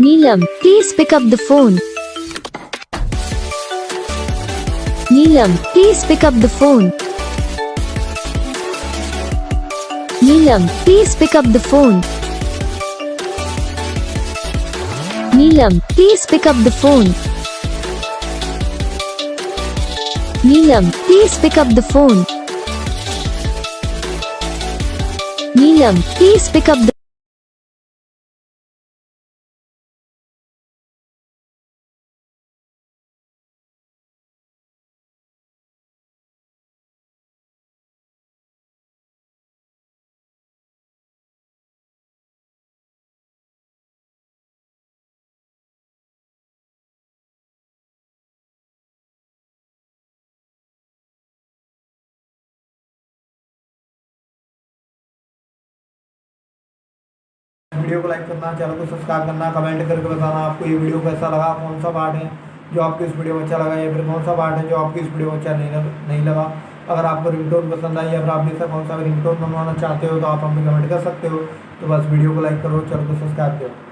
Neelam, please pick up the phone. Neelam, please pick up the phone. Neelam, please pick up the phone. Neelam, please pick up the phone. Neelam, please pick up the phone. Neelam, please pick up the video को like करना, channel को subscribe करना, comment करके बताना आपको ये video कैसा लगा, कौन सा पार्ट है जो आपको इस वीडियो में अच्छा लगा या फिर कौन सा पार्ट है जो आपको इस वीडियो में अच्छा नहीं लगा। अगर आपको रिंगटोन पसंद आई या फिर आप जैसा कौन सा रिंगटोन बनवाना चाहते हो तो आप हमें कमेंट कर सकते हो। तो बस वीडियो को लाइक करो, चैनल को सब्सक्राइब करो।